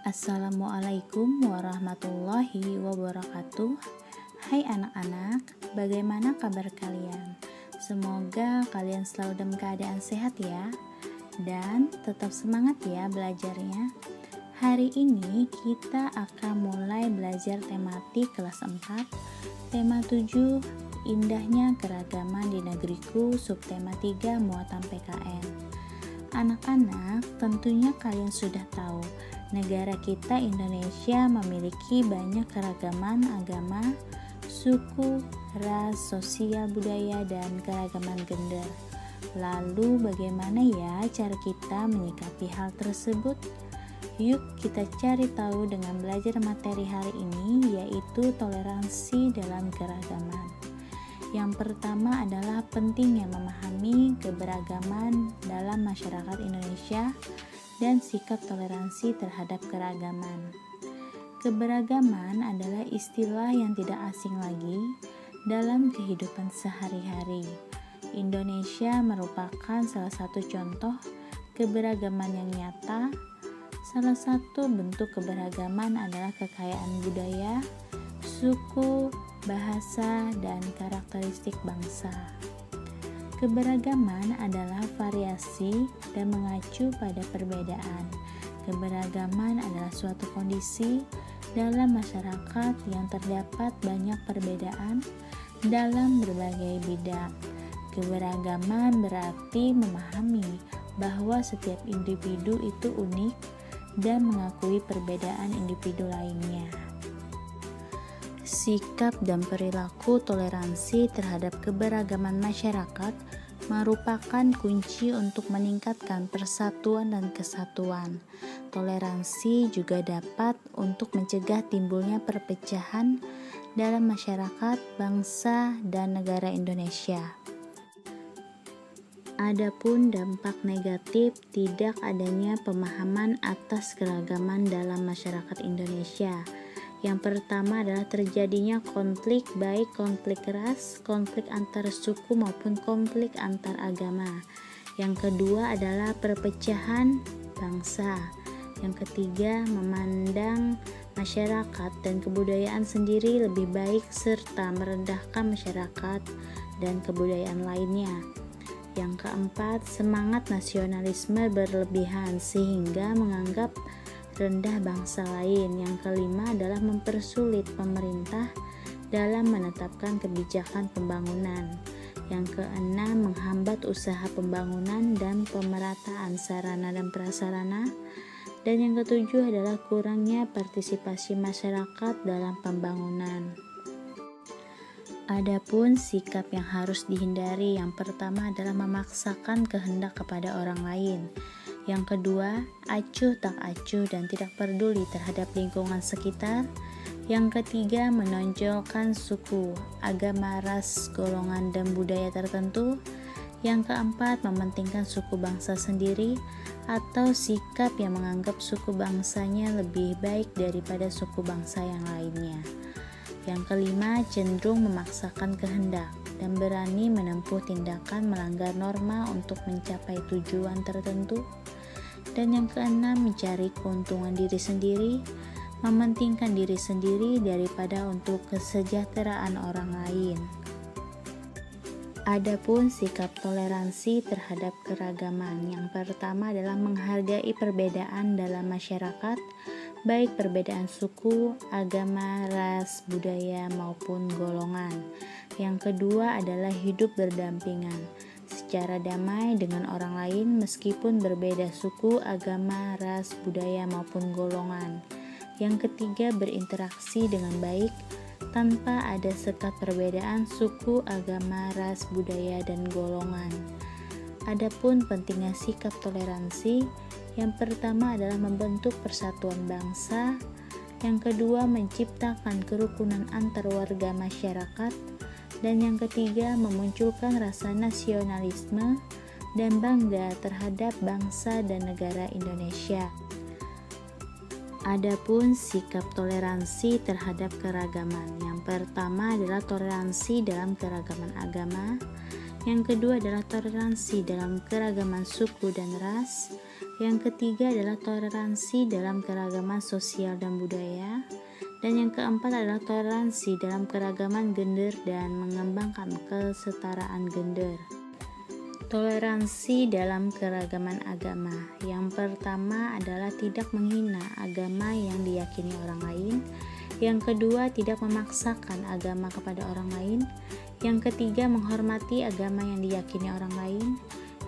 Assalamualaikum warahmatullahi wabarakatuh. Hai anak-anak, bagaimana kabar kalian? Semoga kalian selalu dalam keadaan sehat ya. Dan tetap semangat ya belajarnya. Hari ini kita akan mulai belajar tematik kelas 4, tema 7, indahnya keragaman di negeriku, subtema 3, muatan PKN. Anak-anak, tentunya kalian sudah tahu negara kita Indonesia memiliki banyak keragaman agama, suku, ras, sosial, budaya, dan keragaman gender. Lalu bagaimana ya cara kita menyikapi hal tersebut? Yuk kita cari tahu dengan belajar materi hari ini, yaitu toleransi dalam keragaman. Yang pertama adalah pentingnya memahami keberagaman dalam masyarakat Indonesia dan sikap toleransi terhadap keragaman. Keberagaman adalah istilah yang tidak asing lagi dalam kehidupan sehari-hari. Indonesia merupakan salah satu contoh keberagaman yang nyata. Salah satu bentuk keberagaman adalah kekayaan budaya, suku, bahasa, dan karakteristik bangsa. Keberagaman adalah variasi dan mengacu pada perbedaan. Keberagaman adalah suatu kondisi dalam masyarakat yang terdapat banyak perbedaan dalam berbagai bidang. Keberagaman berarti memahami bahwa setiap individu itu unik dan mengakui perbedaan individu lainnya. Sikap dan perilaku toleransi terhadap keberagaman masyarakat merupakan kunci untuk meningkatkan persatuan dan kesatuan. Toleransi juga dapat untuk mencegah timbulnya perpecahan dalam masyarakat, bangsa, dan negara Indonesia. Adapun dampak negatif tidak adanya pemahaman atas keragaman dalam masyarakat Indonesia. Yang pertama adalah terjadinya konflik, baik konflik ras, konflik antar suku maupun konflik antar agama. Yang kedua adalah perpecahan bangsa. Yang ketiga, memandang masyarakat dan kebudayaan sendiri lebih baik serta merendahkan masyarakat dan kebudayaan lainnya. Yang keempat, semangat nasionalisme berlebihan sehingga menganggap rendah bangsa lain. Yang kelima adalah mempersulit pemerintah dalam menetapkan kebijakan pembangunan. Yang keenam, menghambat usaha pembangunan dan pemerataan sarana dan prasarana. Dan yang ketujuh adalah kurangnya partisipasi masyarakat dalam pembangunan. Adapun sikap yang harus dihindari, yang pertama adalah memaksakan kehendak kepada orang lain. Yang kedua, acuh tak acuh dan tidak peduli terhadap lingkungan sekitar. Yang ketiga, menonjolkan suku, agama, ras, golongan, dan budaya tertentu. Yang keempat, mementingkan suku bangsa sendiri atau sikap yang menganggap suku bangsanya lebih baik daripada suku bangsa yang lainnya. Yang kelima, cenderung memaksakan kehendak dan berani menempuh tindakan melanggar norma untuk mencapai tujuan tertentu. Dan yang keenam, mencari keuntungan diri sendiri, mementingkan diri sendiri daripada untuk kesejahteraan orang lain. Adapun sikap toleransi terhadap keragaman, yang pertama adalah menghargai perbedaan dalam masyarakat, baik perbedaan suku, agama, ras, budaya, maupun golongan. Yang kedua adalah hidup berdampingan secara damai dengan orang lain meskipun berbeda suku, agama, ras, budaya, maupun golongan. Yang ketiga, berinteraksi dengan baik tanpa ada sekat perbedaan suku, agama, ras, budaya, dan golongan. Adapun pentingnya sikap toleransi, yang pertama adalah membentuk persatuan bangsa, yang kedua menciptakan kerukunan antar warga masyarakat, dan yang ketiga memunculkan rasa nasionalisme dan bangga terhadap bangsa dan negara Indonesia. Adapun sikap toleransi terhadap keragaman, yang pertama adalah toleransi dalam keragaman agama, yang kedua adalah toleransi dalam keragaman suku dan ras, Yang ketiga adalah toleransi dalam keragaman sosial dan budaya. Dan yang keempat adalah toleransi dalam keragaman gender dan mengembangkan kesetaraan gender. Toleransi dalam keragaman agama. Yang pertama adalah tidak menghina agama yang diyakini orang lain. Yang kedua, tidak memaksakan agama kepada orang lain. Yang ketiga, menghormati agama yang diyakini orang lain.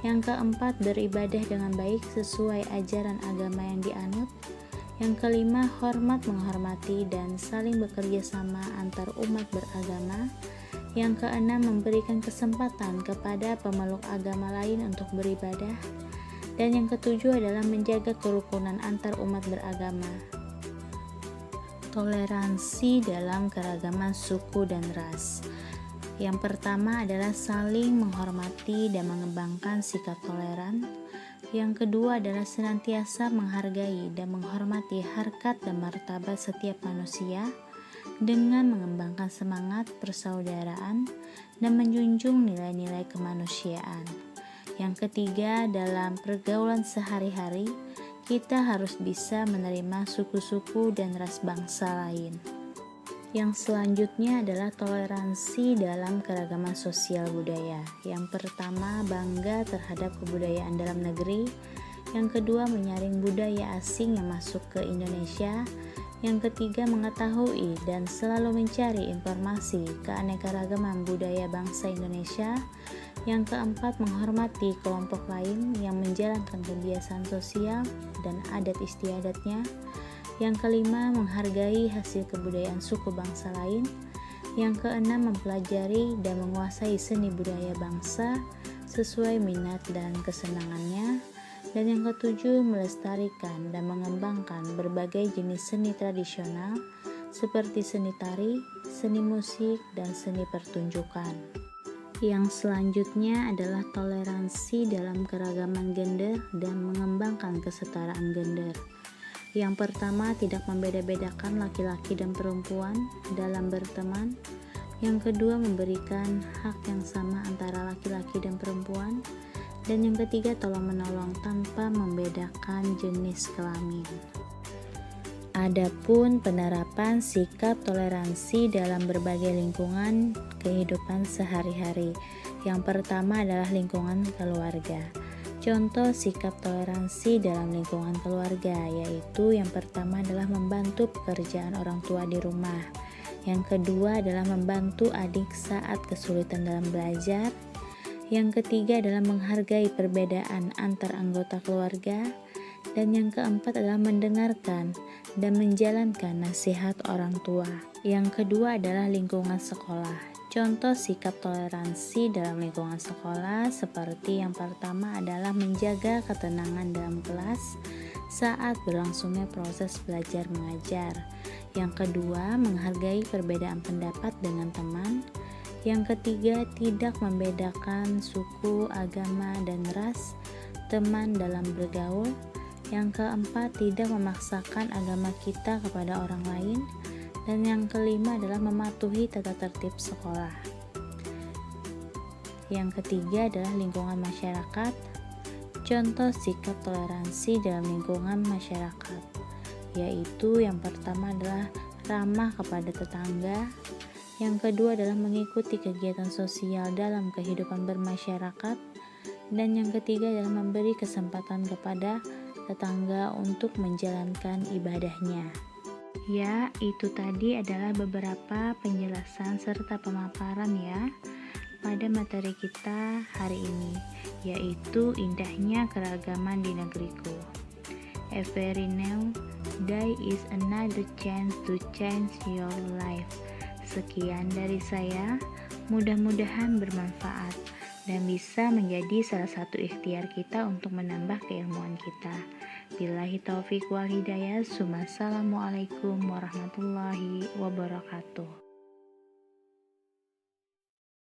Yang keempat, beribadah dengan baik sesuai ajaran agama yang dianut. Yang kelima, hormat menghormati dan saling bekerja sama antar umat beragama. Yang keenam, memberikan kesempatan kepada pemeluk agama lain untuk beribadah. Dan yang ketujuh adalah menjaga kerukunan antar umat beragama. Toleransi dalam keragaman suku dan ras. Yang pertama adalah saling menghormati dan mengembangkan sikap toleran. Yang kedua adalah senantiasa menghargai dan menghormati harkat dan martabat setiap manusia dengan mengembangkan semangat persaudaraan dan menjunjung nilai-nilai kemanusiaan. Yang ketiga, dalam pergaulan sehari-hari, kita harus bisa menerima suku-suku dan ras bangsa lain. Yang selanjutnya adalah toleransi dalam keragaman sosial budaya. Yang pertama, bangga terhadap kebudayaan dalam negeri. Yang kedua, menyaring budaya asing yang masuk ke Indonesia. Yang ketiga, mengetahui dan selalu mencari informasi keanekaragaman budaya bangsa Indonesia. Yang keempat, menghormati kelompok lain yang menjalankan kebiasaan sosial dan adat istiadatnya. Yang kelima, menghargai hasil kebudayaan suku bangsa lain. Yang keenam, mempelajari dan menguasai seni budaya bangsa sesuai minat dan kesenangannya. Dan yang ketujuh, melestarikan dan mengembangkan berbagai jenis seni tradisional seperti seni tari, seni musik, dan seni pertunjukan. Yang selanjutnya adalah toleransi dalam keragaman gender dan mengembangkan kesetaraan gender. Yang pertama, tidak membeda-bedakan laki-laki dan perempuan dalam berteman. Yang kedua, memberikan hak yang sama antara laki-laki dan perempuan. Dan yang ketiga, tolong-menolong tanpa membedakan jenis kelamin. Adapun penerapan sikap toleransi dalam berbagai lingkungan kehidupan sehari-hari. Yang pertama adalah lingkungan keluarga. Contoh sikap toleransi dalam lingkungan keluarga, yaitu yang pertama adalah membantu pekerjaan orang tua di rumah. Yang kedua adalah membantu adik saat kesulitan dalam belajar. Yang ketiga adalah menghargai perbedaan antar anggota keluarga. Dan yang keempat adalah mendengarkan dan menjalankan nasihat orang tua. Yang kedua adalah lingkungan sekolah. Contoh sikap toleransi dalam lingkungan sekolah seperti yang pertama adalah menjaga ketenangan dalam kelas saat berlangsungnya proses belajar mengajar. Yang kedua, menghargai perbedaan pendapat dengan teman. Yang ketiga, tidak membedakan suku, agama, dan ras teman dalam bergaul. Yang keempat, tidak memaksakan agama kita kepada orang lain. Dan yang kelima adalah mematuhi tata tertib sekolah. Yang ketiga adalah lingkungan masyarakat. Contoh sikap toleransi dalam lingkungan masyarakat, yaitu yang pertama adalah ramah kepada tetangga. Yang kedua adalah mengikuti kegiatan sosial dalam kehidupan bermasyarakat. Dan yang ketiga adalah memberi kesempatan kepada tetangga untuk menjalankan ibadahnya. Ya, itu tadi adalah beberapa penjelasan serta pemaparan ya pada materi kita hari ini, yaitu indahnya keragaman di negeriku. Every new day is another chance to change your life. Sekian dari saya, mudah-mudahan bermanfaat dan bisa menjadi salah satu ikhtiar kita untuk menambah keilmuan kita. Billahi taufiq wal hidayah. Assalamualaikum warahmatullahi wabarakatuh.